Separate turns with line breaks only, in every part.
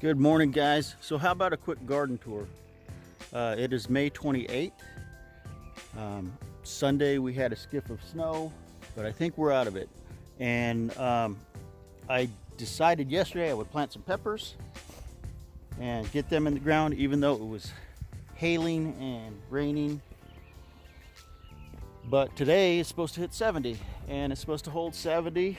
Good morning, guys. So how about a quick garden tour? It is May 28th. Sunday we had a skiff of snow, but I think we're out of it. And I decided yesterday I would plant some peppers and get them in the ground, even though it was hailing and raining. But today it's supposed to hit 70, and it's supposed to hold 70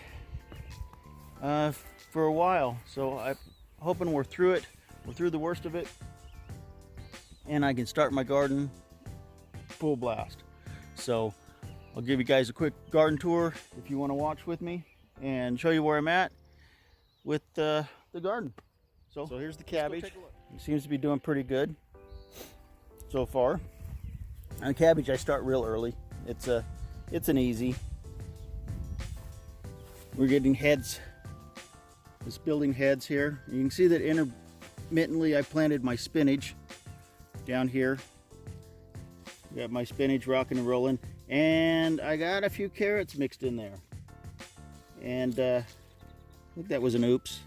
for a while. So I'm hoping we're through it. We're through the worst of it, and I can start my garden full blast. So I'll give you guys a quick garden tour if you want to watch with me and show you where I'm at with the garden. So here's the cabbage. It seems to be doing pretty good so far. On cabbage I start real early. It's an easy. We're getting heads. It's building heads here. You can see that intermittently I planted my spinach down here. Got my spinach rocking and rolling, and I got a few carrots mixed in there. And I think that was an oops.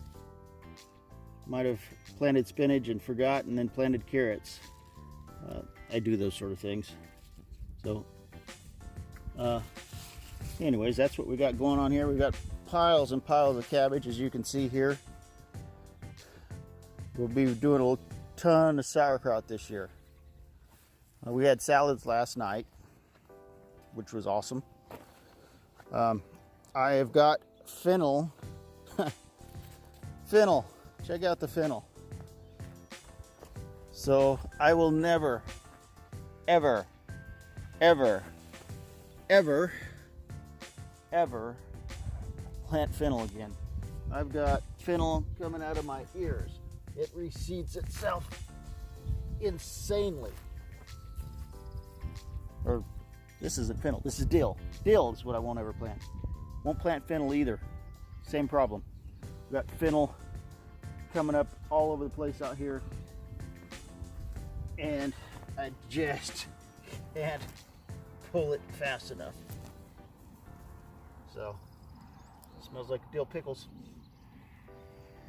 Might have planted spinach and forgot, and then planted carrots. I do those sort of things. So anyways, that's what we got going on here. We got piles and piles of cabbage, as you can see here. We'll be doing a ton of sauerkraut this year. We had salads last night, which was awesome. I have got fennel. Fennel, check out the fennel. So I will never, ever, ever, ever, ever plant fennel again. I've got fennel coming out of my ears. It reseeds itself insanely. Or this isn't fennel, this is dill. Dill is what I won't ever plant. Won't plant fennel either. Same problem. We've got fennel coming up all over the place out here, and I just can't pull it fast enough. So it smells like dill pickles.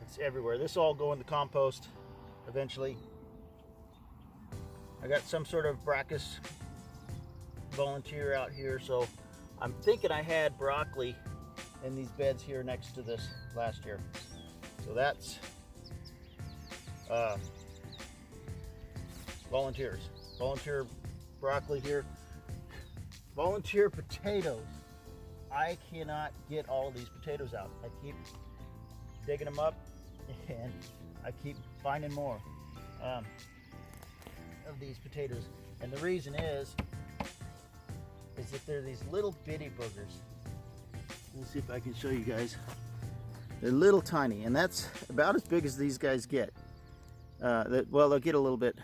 It's everywhere. This will all go in the compost eventually. I got some sort of Brachus volunteer out here, so I'm thinking I had broccoli in these beds here next to this last year. So that's volunteers. Volunteer broccoli here. Volunteer potatoes. I cannot get all of these potatoes out. I keep digging them up, and I keep finding more of these potatoes. And the reason is that they're these little bitty boogers. Let's see if I can show you guys. They're little tiny, and that's about as big as these guys get. Well, they'll get a little bit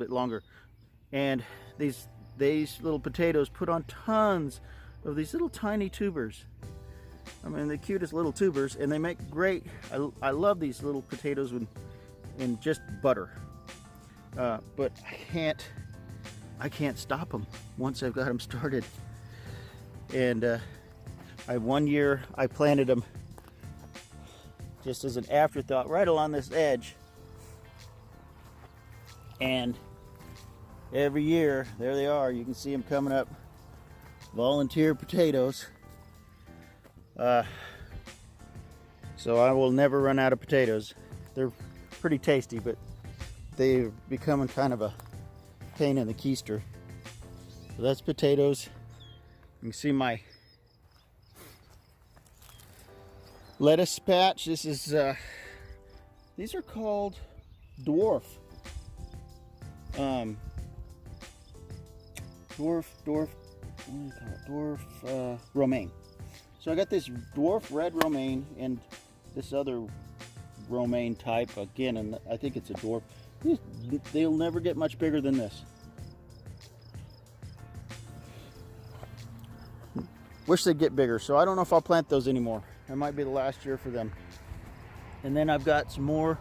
longer. And these little potatoes put on tons of these little tiny tubers. I mean, the cutest little tubers, and they make great. I love these little potatoes in just butter. But I can't stop them once I've got them started. And one year I planted them just as an afterthought right along this edge, and every year there they are. You can see them coming up. Volunteer potatoes. So I will never run out of potatoes. They're pretty tasty, but they're becoming kind of a pain in the keister. So that's potatoes. You can see my lettuce patch. This is these are called dwarf romaine. So I got this dwarf red romaine and this other romaine type again, and I think it's a dwarf. They'll never get much bigger than this. Wish they'd get bigger, so I don't know if I'll plant those anymore. It might be the last year for them. And then I've got some more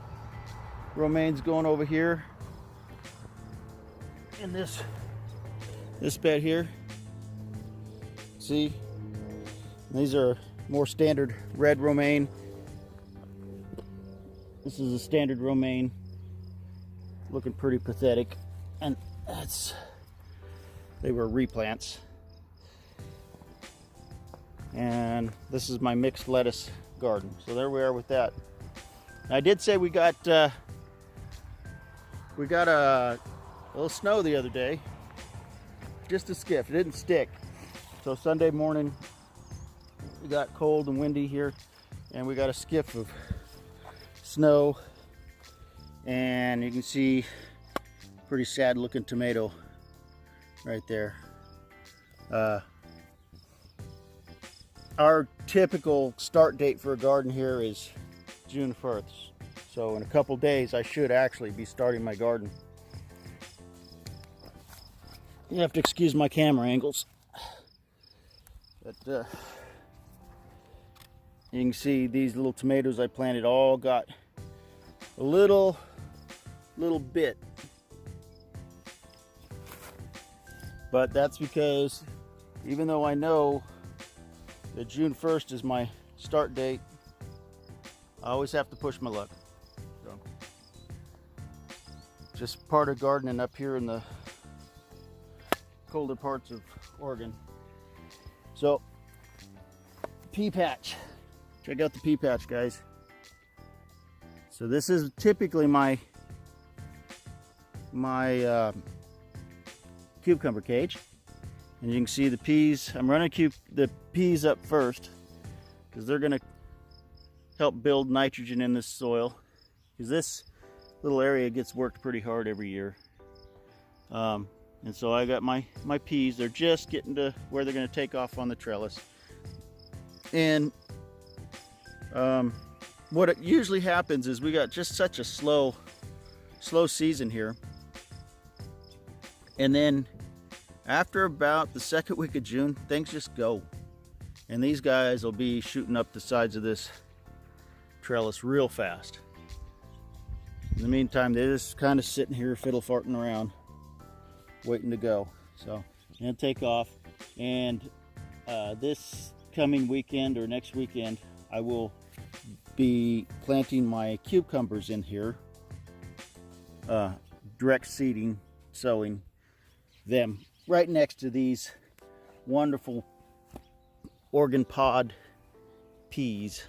romaines going over here in this bed here. See, these are more standard red romaine. This is a standard romaine, looking pretty pathetic, and they were replants. And this is my mixed lettuce garden. So there we are with that. I did say we got a little snow the other day, just a skiff. It didn't stick. So Sunday morning we got cold and windy here, and we got a skiff of snow, and you can see pretty sad looking tomato right there. Our typical start date for a garden here is June 1st. So in a couple days I should actually be starting my garden. You have to excuse my camera angles. But you can see these little tomatoes I planted all got a little bit. But that's because even though I know that June 1st is my start date, I always have to push my luck. So, just part of gardening up here in the colder parts of Oregon. So, Pea Patch. Check out the Pea Patch, guys. So this is typically my cucumber cage. And you can see the peas. I'm running the peas up first because they're going to help build nitrogen in this soil, because this little area gets worked pretty hard every year. And so I got my peas. They're just getting to where they're going to take off on the trellis. And what it usually happens is we got just such a slow season here. And then after about the second week of June, things just go. And these guys will be shooting up the sides of this trellis real fast. In the meantime, they're just kind of sitting here fiddle farting around, waiting to go. So I'm gonna take off, and this coming weekend or next weekend, I will be planting my cucumbers in here, direct seeding, sowing them right next to these wonderful organ pod peas.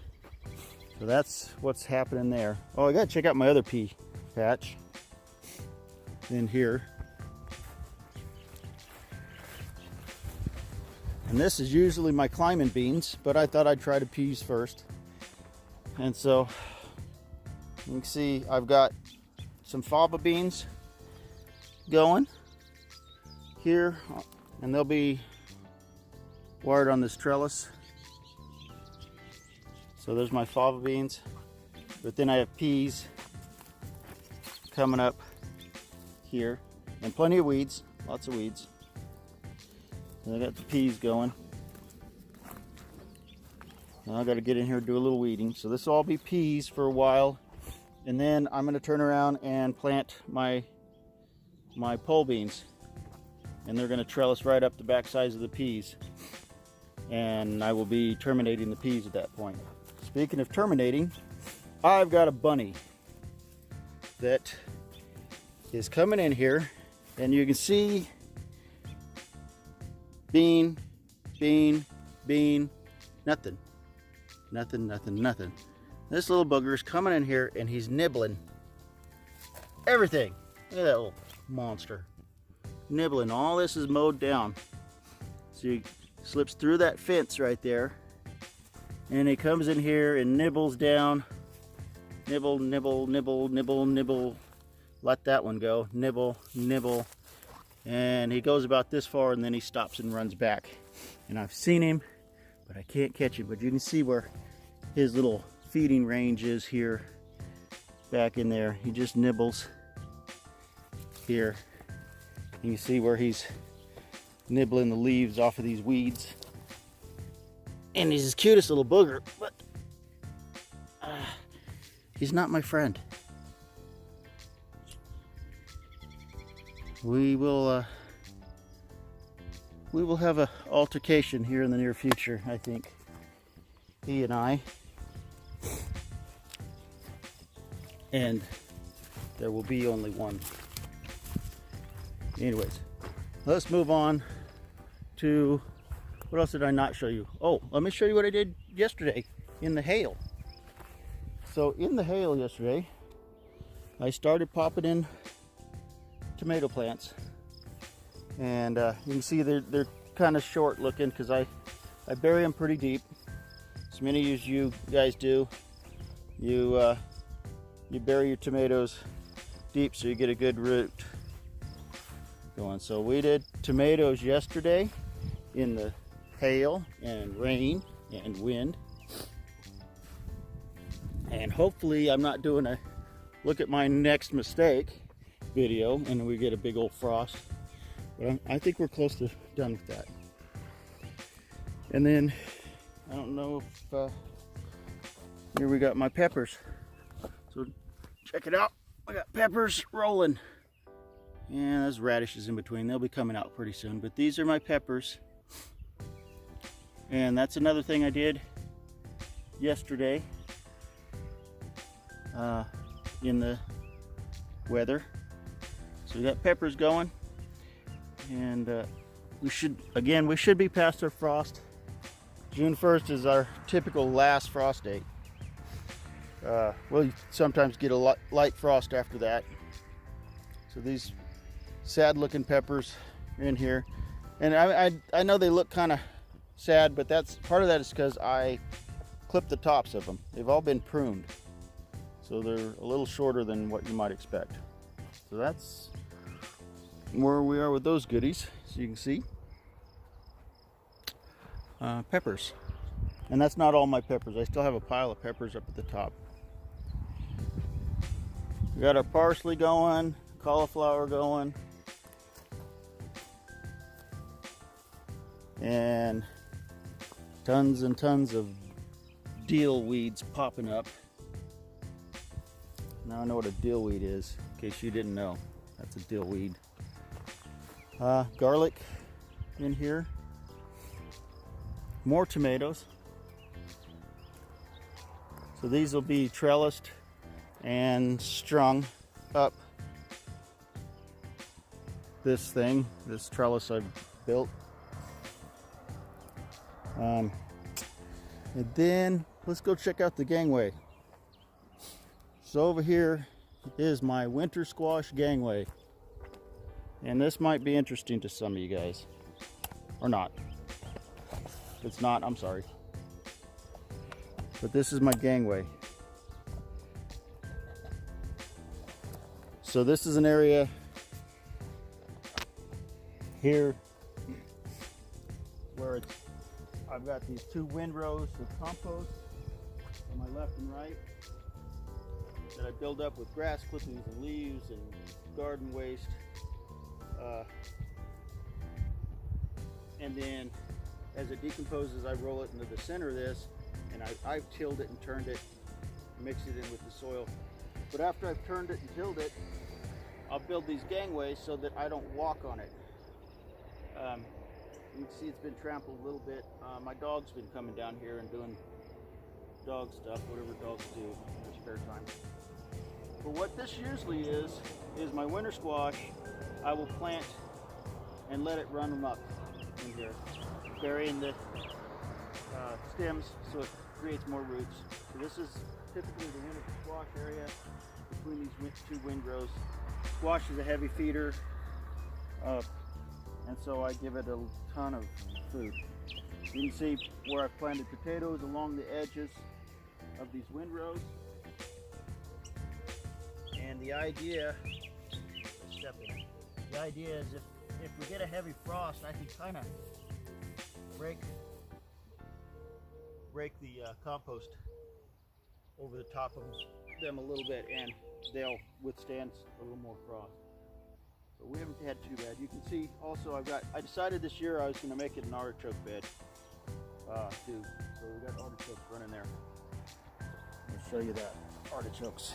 So that's what's happening there. Oh, I gotta check out my other pea patch in here. And this is usually my climbing beans, but I thought I'd try the peas first. And so you can see I've got some fava beans going here, and they'll be wired on this trellis. So there's my fava beans, but then I have peas coming up here, and plenty of weeds, lots of weeds. And I got the peas going. Now I got to get in here and do a little weeding. So this will all be peas for a while, and then I'm going to turn around and plant my pole beans, and they're going to trellis right up the back sides of the peas, and I will be terminating the peas at that point. Speaking of terminating, I've got a bunny that is coming in here, and you can see bean, bean, bean, nothing. Nothing, nothing, nothing. This little booger is coming in here and he's nibbling everything. Look at that little monster. Nibbling. All this is mowed down. So he slips through that fence right there, and he comes in here and nibbles down. Nibble, nibble, nibble, nibble, nibble. Let that one go. Nibble, nibble. And he goes about this far, and then he stops and runs back. And I've seen him, but I can't catch him. But you can see where his little feeding range is here, back in there. He just nibbles here. You can see where he's nibbling the leaves off of these weeds. And he's the cutest little booger, but he's not my friend. We will have an altercation here in the near future, I think. He and I. and there will be only one. Anyways, let's move on to, what else did I not show you? Oh, let me show you what I did yesterday in the hail. So in the hail yesterday, I started popping in tomato plants, and you can see they're kind of short looking because I bury them pretty deep. As many as you guys do, you bury your tomatoes deep so you get a good root going. So we did tomatoes yesterday in the hail and rain and wind, and hopefully I'm not doing a look at my next mistake video and we get a big old frost, but I think we're close to done with that. And then I don't know if here we got my peppers, so check it out. I got peppers rolling, and there's radishes in between. They'll be coming out pretty soon, but these are my peppers. And that's another thing I did yesterday in the weather. So we got peppers going, and we should be past our frost. June 1st is our typical last frost date. We'll sometimes get a light frost after that. So these sad looking peppers are in here, and I know they look kind of sad, but that's part of that is because I clipped the tops of them. They've all been pruned, so they're a little shorter than what you might expect. So that's where we are with those goodies. So you can see peppers, and that's not all my peppers. I still have a pile of peppers up at the top. We got our parsley going, cauliflower going, and tons and tons of deal weeds popping up. Now I know what a deal weed is, in case you didn't know. That's a deal weed. Garlic in here. More tomatoes. So these will be trellised and strung up this trellis I've built. And then let's go check out the gangway. So over here is my winter squash gangway, and this might be interesting to some of you guys, or not. If it's not, I'm sorry. But this is my gangway. So this is an area here where I've got these two windrows of compost on my left and right that I build up with grass clippings and leaves and garden waste. And then as it decomposes, I roll it into the center of this, and I've tilled it and turned it, mixed it in with the soil. But after I've turned it and tilled it, I'll build these gangways so that I don't walk on it. You can see it's been trampled a little bit. My dog's been coming down here and doing dog stuff, whatever dogs do in their spare time. But what this usually is my winter squash. I will plant and let it run them up in here, burying the stems so it creates more roots. So this is typically the winter squash area between these two windrows. Squash is a heavy feeder, and so I give it a ton of food. You can see where I've planted potatoes along the edges of these windrows. And the idea, is if we get a heavy frost, I can kind of break the compost over the top of them a little bit, and they'll withstand a little more frost. But we haven't had too bad. You can see also I decided this year I was going to make it an artichoke bed too. So we got artichokes running there. I'll show you that. Artichokes.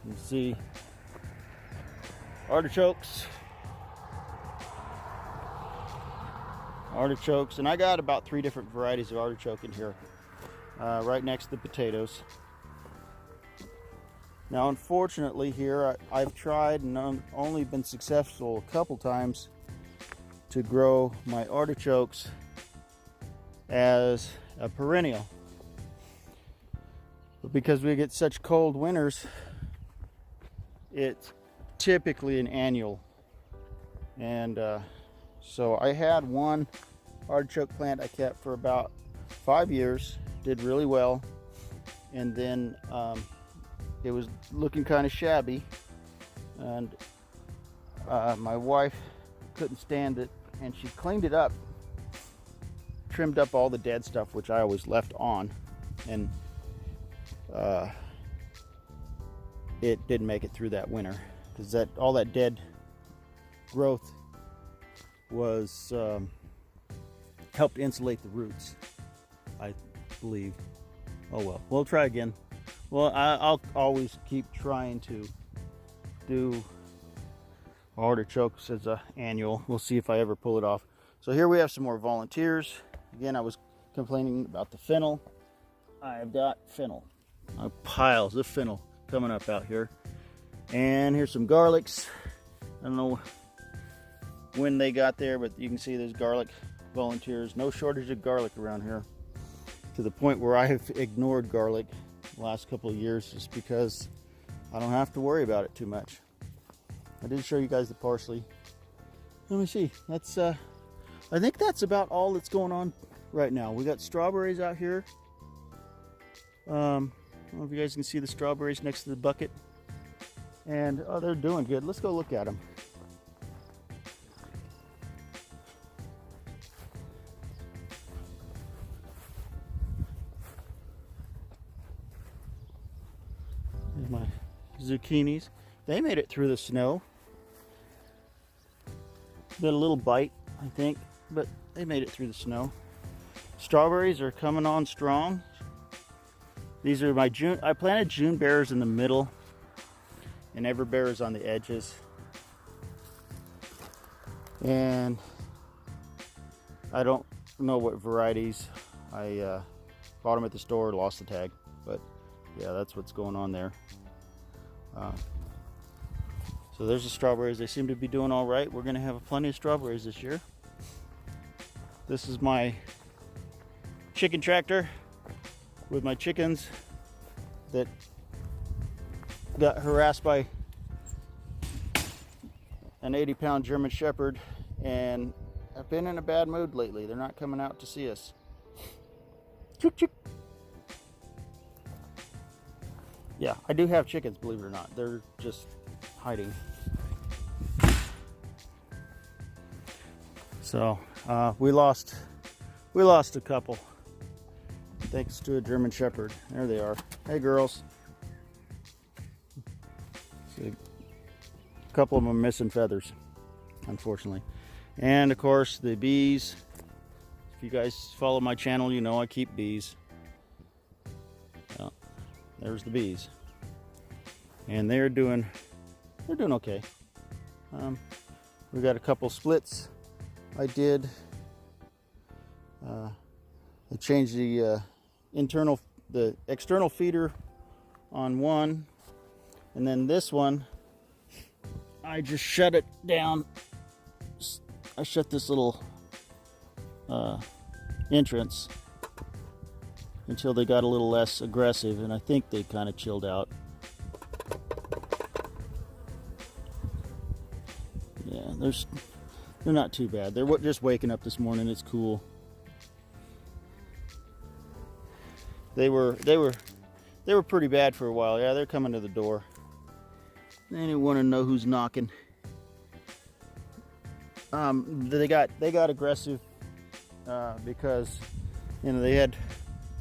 You can see artichokes, and I got about 3 different varieties of artichoke in here. right next to the potatoes. Now, unfortunately here, I've tried and only been successful a couple times to grow my artichokes as a perennial. But because we get such cold winters, it's typically an annual. And so I had one artichoke plant I kept for about 5 years, did really well, and then it was looking kind of shabby, and my wife couldn't stand it, and she cleaned it up, trimmed up all the dead stuff, which I always left on, and it didn't make it through that winter, because all that dead growth was helped insulate the roots, I believe. Oh well, we'll try again. Well, I'll always keep trying to do artichokes as an annual. We'll see if I ever pull it off. So here we have some more volunteers. Again, I was complaining about the fennel. I've got fennel, piles of fennel coming up out here. And here's some garlics. I don't know when they got there, but you can see there's garlic volunteers. No shortage of garlic around here, to the point where I have ignored garlic the last couple of years just because I don't have to worry about it too much. I did show you guys the parsley. Let me see. That's I think that's about all that's going on right now. We got strawberries out here. I don't know if you guys can see the strawberries next to the bucket. And oh, they're doing good. Let's go look at them. Here's my zucchinis. They made it through the snow. Got a little bite, I think, but they made it through the snow. Strawberries are coming on strong. These are my June. I planted June bears in the middle, and everbearers on the edges. And I don't know what varieties. I bought them at the store, lost the tag, but yeah, that's what's going on there. So there's the strawberries. They seem to be doing all right. We're gonna have plenty of strawberries this year. This is my chicken tractor with my chickens that got harassed by an 80-pound German Shepherd, and I've been in a bad mood lately. They're not coming out to see us. Chook, chook. Yeah, I do have chickens, believe it or not. They're just hiding. So we lost a couple thanks to a German Shepherd. There they are. Hey girls. See, a couple of them are missing feathers, unfortunately. And of course the bees. If you guys follow my channel, you know I keep bees. Well, there's the bees, and they're doing okay. We got a couple splits. I did. I changed the external feeder on one, and then this one, I just shut it down. I shut this little entrance until they got a little less aggressive, and I think they kind of chilled out. Yeah, they're not too bad. They're just waking up this morning. It's cool. They were pretty bad for a while. Yeah, they're coming to the door. They didn't want to know who's knocking. They got aggressive because they had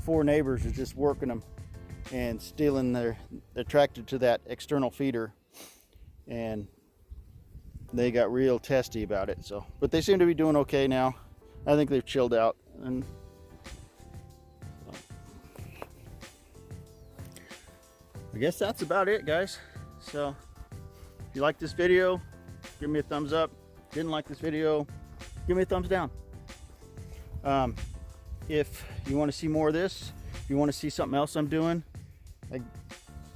4 neighbors who just working them and stealing they're attracted to that external feeder, and they got real testy about it. So, but they seem to be doing okay now. I think they've chilled out, and I guess that's about it, guys. So if you like this video, give me a thumbs up. Didn't like this video, give me a thumbs down. If you want to see more of this, If you want to see something else I'm doing, like,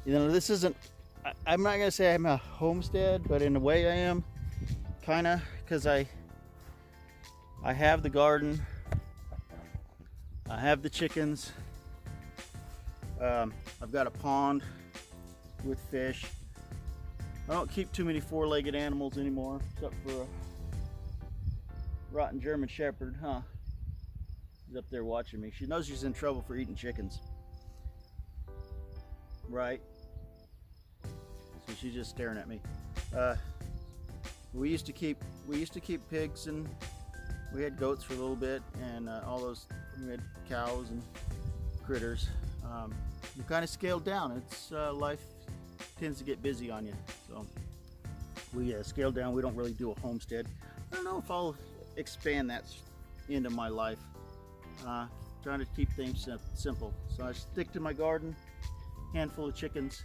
you know, this isn't, I'm not gonna say I'm a homestead, but in a way I am, kind of, because I have the garden, I have the chickens, I've got a pond with fish. I don't keep too many four-legged animals anymore, except for a rotten German Shepherd, huh? She's up there watching me. She knows she's in trouble for eating chickens, right? So she's just staring at me. We used to keep pigs, and we had goats for a little bit, and all those, we had cows and critters. We kind of scaled down. It's life tends to get busy on you, so we scaled down. We don't really do a homestead. I don't know if I'll expand that into my life. Trying to keep things simple. So I stick to my garden, handful of chickens,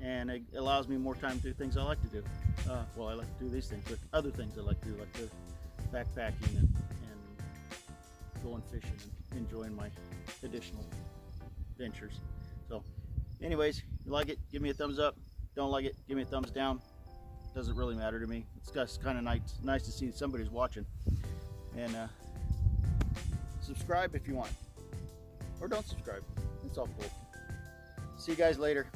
and it allows me more time to do things I like to do. Well, I like to do these things, but other things I like to do, like the backpacking and going fishing and enjoying my additional ventures. So anyways, you like it, give me a thumbs up. Don't like it, give me a thumbs down. Doesn't really matter to me. It's just kind of nice to see somebody's watching. And subscribe if you want, or don't subscribe. It's all cool. See you guys later.